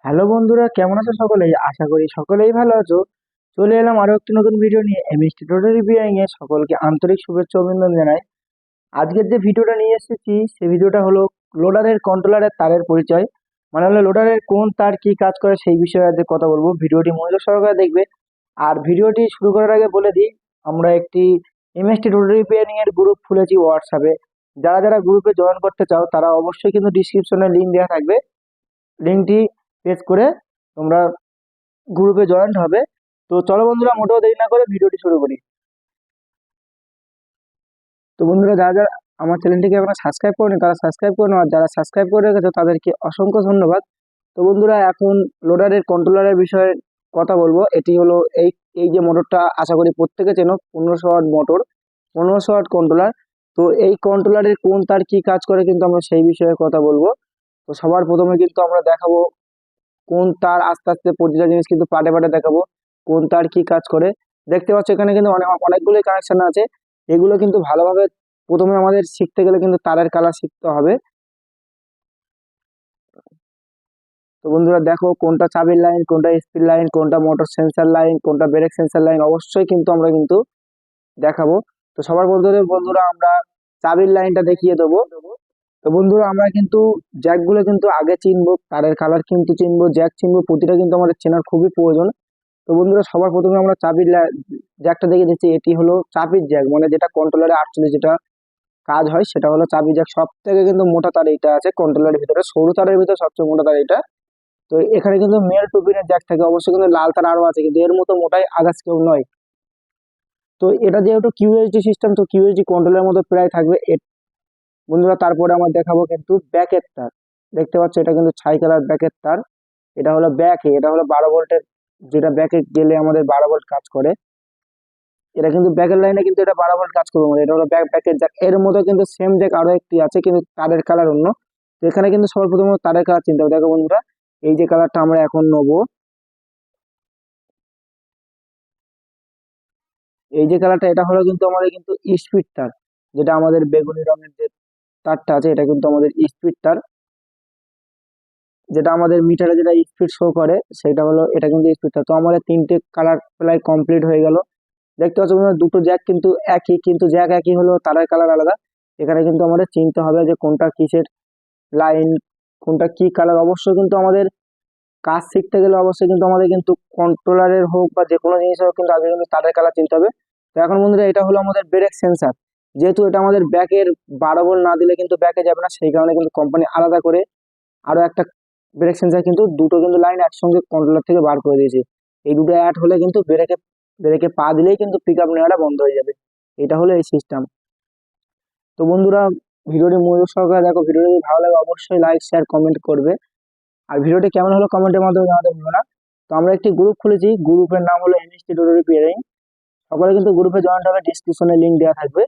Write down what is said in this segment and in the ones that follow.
Hello বন্ধুরা, কেমন আছো সকলেই? আশা করি সকলেই ভালো আছো। চলে এলাম আরো একটি নতুন ভিডিও নিয়ে এমএসটি টোটাল রিপেয়ারিং এ সকলকে আন্তরিক শুভেচ্ছা ও অভিনন্দন জানাই। আজকের যে ভিডিওটা নিয়ে এসেছি সেই ভিডিওটা হলো লোডারের কন্ট্রোলারের তারের পরিচয়, মানে হলো লোডারের কোন তার কি কাজ করে সেই বিষয়ে আজকে কথা বলবো। ভিডিওটি মনোযোগ সহকারে দেখবে। আর ভিডিওটি শুরু করার আগে বলে দিই, আমরা একটি এমএসটি টোটাল রিপেয়ারিং এর গ্রুপ খুলেছি হোয়াটসঅ্যাপে। যারা যারা গ্রুপে জয়েন করতে চাও তারা অবশ্যই কিন্তু ডিসক্রিপশনে লিংক দেওয়া থাকবে, লিঙ্কটি প্রেস করে তোমরা গ্রুপে জয়েন্ট হবে। তো চলো বন্ধুরা, মোটেও দেরি না করে ভিডিওটি শুরু করি। তো বন্ধুরা, যারা যারা আমার চ্যানেলটিকে আপনারা সাবস্ক্রাইব করেন তারা সাবস্ক্রাইব করে নাও, আর যারা সাবস্ক্রাইব করে রেখেছো তাদেরকে অসংখ্য ধন্যবাদ। তো বন্ধুরা, এখন লোডারের কন্ট্রোলারের বিষয়ে কথা বলবো। এটি হলো এই এই যে মোটরটা, আশা করি প্রত্যেকে চেনো, 1500 ওয়াট মোটর, 1500 ওয়াট কন্ট্রোলার। তো এই কন্ট্রোলারের কোন তার কি কাজ করে কিন্তু আমরা সেই বিষয়ে কথা বলবো। তো সবার প্রথমে কিন্তু আমরা দেখাবো কোন তার, আস্তে আস্তে প্রতিটা জিনিস কিন্তু পার্টে পার্টে দেখাবো কোন তার কি কাজ করে। দেখতে পাচ্ছ এখানে কিন্তু অনেকগুলোই কানেকশন আছে। এগুলো কিন্তু ভালোভাবে প্রথমে আমাদের শিখতে গেলে কিন্তু তারের কালার শিখতে হবে। তো বন্ধুরা দেখো, কোনটা চাবির লাইন, কোনটা স্পিড লাইন, কোনটা মোটর সেন্সার লাইন, কোনটা ব্রেক সেন্সার লাইন, অবশ্যই কিন্তু আমরা কিন্তু দেখাবো। তো সবার প্রথমে বন্ধুরা আমরা চাবির লাইনটা দেখিয়ে দেবো। তো বন্ধুরা, আমরা কিন্তু জ্যাক গুলো কিন্তু আগে চিনবো, তারের কালার কিন্তু চিনবো, জ্যাক চিনবো, প্রতিটা কিন্তু আমাদের চেনার খুবই প্রয়োজন। তো বন্ধুরা, সবার প্রথমে আমরা চাবির জ্যাকটা দেখে দিচ্ছি। এটি হলো চাবির জ্যাক, মানে যেটা কন্ট্রোলারে অ্যাকচুয়ালি যেটা কাজ হয় সেটা হলো চাবি জ্যাক। সব থেকে কিন্তু মোটা তার এইটা আছে কন্ট্রোলারের ভিতরে, সরু তারের ভিতরে সবচেয়ে মোটা তার এটা। তো এখানে কিন্তু মেল টু পিনের জ্যাক থাকে, অবশ্যই কিন্তু লাল তার আরো আছে, কিন্তু এর মতো মোটাই আগাছ কেউ নয়। তো এটা যেহেতু কিউএসডি সিস্টেম, তো কিউএসডি কন্ট্রোলের মতো প্রায় থাকবে বন্ধুরা। তারপরে আমরা দেখাবো কিন্তু ব্যাকের তার। দেখতে পাচ্ছ এটা কিন্তু ছাই কালার ব্যাকের তার। এটা হলো ব্যাকে, এটা হলো 12 ভোল্টের, যেটা ব্যাকে গেলে আমাদের 12 ভোল্ট কাজ করে। এটা কিন্তু ব্যাকের লাইনে কিন্তু এটা 12 ভোল্ট কাজ করবে, মানে এটা হলো ব্যাকের জ্যাক। এর মধ্যে কিন্তু সেম জ্যাক আরো একটি আছে, কিন্তু তারের কালার অন্য। তো এখানে কিন্তু সবার প্রথমে তারের কালার চিনতে হবে। দেখো বন্ধুরা, এই যে কালারটা আমরা এখন নেবো, এই যে কালারটা, এটা হলো কিন্তু আমাদের কিন্তু স্পিড তার, যেটা আমাদের বেগুনি রঙের যে তারটা আছে এটা কিন্তু আমাদের স্পিড তার, যেটা আমাদের মিটারে যেটা স্পিড শো করে সেটা হলো, এটা কিন্তু স্পিড তার। তো আমাদের তিনটে কালার প্রায় কমপ্লিট হয়ে গেল। দেখতে পাচ্ছ বন্ধুরা, দুটো জ্যাক কিন্তু একই, কিন্তু জ্যাক একই হলো তারের কালার আলাদা। এখানে কিন্তু আমাদের চিনতে হবে যে কোনটা কিসের লাইন, কোনটা কি কালার। অবশ্যই কিন্তু আমাদের কাজ শিখতে গেলে অবশ্যই কিন্তু আমাদের কিন্তু কন্ট্রোলারের হোক বা যে কোনো জিনিস হোক, কিন্তু আগে কিন্তু তারের কালার চিনতে হবে। তো এখন বন্ধুরা, এটা হলো আমাদের ব্রেক সেন্সার। যেহেতু এটা আমাদের ব্যাকের 12 ভোল্ট না দিলে কিন্তু ব্যাকে যাবে না, সেই কারণে কিন্তু কোম্পানি আলাদা করে আরো একটা ব্রেক সেন্সার, কিন্তু দুটো কিন্তু লাইন একসঙ্গে কন্ট্রোলার থেকে বার করে দিয়েছে। এই দুটো অ্যাড হলে কিন্তু ব্রেকে ব্রেকে পা দিলেই কিন্তু পিক আপ নেওয়াটা বন্ধ হয়ে যাবে। এটা হলো এই সিস্টেম। তো বন্ধুরা, ভিডিওটি মনোযোগ সহকারে দেখো। ভিডিওটি যদি ভালো লাগে অবশ্যই লাইক শেয়ার কমেন্ট করবে। আর ভিডিওটি কেমন হলো কমেন্টের মাধ্যমে জানাতে ভুলবে না। তো আমরা একটি গ্রুপ খুলেছি, গ্রুপের নাম হলো এমএসটি টোটাল রিপেয়ারিং। সকলে কিন্তু গ্রুপে জয়েন্ট হবে, ডিসক্রিপশনে লিংক দেওয়া থাকবে।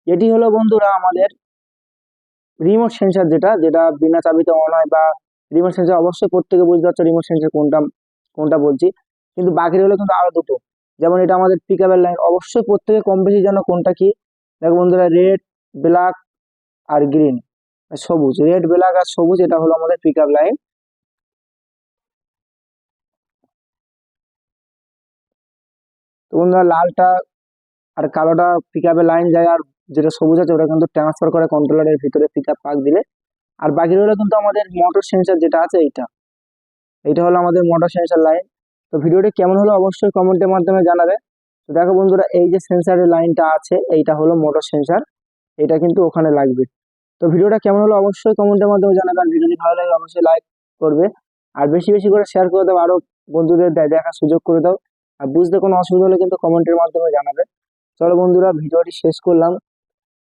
এটি হলো বন্ধুরা আমাদের রিমোট সেন্সার, যেটা যেটা বিনা চাবিতে অন হয়, বা রিমোট সেন্সার। অবশ্যই প্রত্যেকে বুঝতে পারছো রিমোট সেন্সার কোনটা কোনটা বলছি। কিন্তু বাকি হলো কিন্তু আরো দুটো, যেমন এটা আমাদের পিকআপের লাইন। অবশ্যই প্রত্যেকে কম বেশি জানো কোনটা কি। দেখো বন্ধুরা, রেড, ব্ল্যাক আর গ্রিন, সবুজ, রেড ব্ল্যাক আর সবুজ, এটা হলো আমাদের পিকআপ লাইন। তো বন্ধুরা, লালটা আর কালোটা পিকআপের লাইন যায়, আর যেটা সবুজ আছে ওটা কিন্তু ট্রান্সফার করে কন্ট্রোলারের ভিতরে পিকআপ পাক দিলে। আর বাকি হলো কিন্তু আমাদের মোটর সেন্সার যেটা আছে এইটা, এইটা হলো আমাদের মোটর সেন্সার লাইন। তো ভিডিওটি কেমন হলো অবশ্যই কমেন্টের মাধ্যমে জানাবে। তো দেখো বন্ধুরা, এই যে সেন্সারের লাইনটা আছে এইটা হলো মোটর সেন্সার, এটা কিন্তু ওখানে লাগবে। তো ভিডিওটা কেমন হলো অবশ্যই কমেন্টের মাধ্যমে জানাবে। আর ভিডিওটি ভালো লাগলে অবশ্যই লাইক করবে, আর বেশি বেশি করে শেয়ার করে দাও, আরো বন্ধুদের দেখার সুযোগ করে দাও। আর বুঝতে কোনো অসুবিধা হলে কিন্তু কমেন্টের মাধ্যমে জানাবে। চলো বন্ধুরা, ভিডিওটি শেষ করলাম।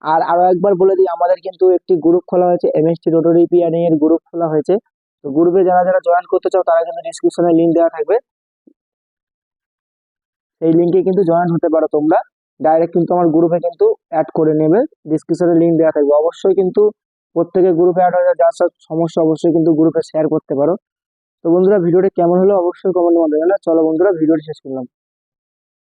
আর আরো একবার বলে দিই, আমাদের কিন্তু একটি গ্রুপ খোলা হয়েছে, এমএসটি টোটাল রিপেয়ারিং এর গ্রুপ খোলা হয়েছে। তো গ্রুপে যারা যারা জয়েন করতে চাও তারা কিন্তু ডিসক্রিপশনে লিংক দেওয়া থাকবে, সেই লিংকে কিন্তু জয়েন হতে পারো তোমরা। ডাইরেক্ট কিন্তু আমার গ্রুপে কিন্তু অ্যাড করে নেবে, ডিসক্রিপশনে লিংক দেওয়া থাকবে। অবশ্যই কিন্তু প্রত্যেকে গ্রুপে অ্যাড হয়ে যায়, যার সব সমস্যা অবশ্যই কিন্তু গ্রুপে শেয়ার করতে পারো। তো বন্ধুরা, ভিডিওটি কেমন হলো অবশ্যই কমেন্টের মাধ্যমে জানাও। চলো বন্ধুরা, ভিডিওটি শেষ করলাম।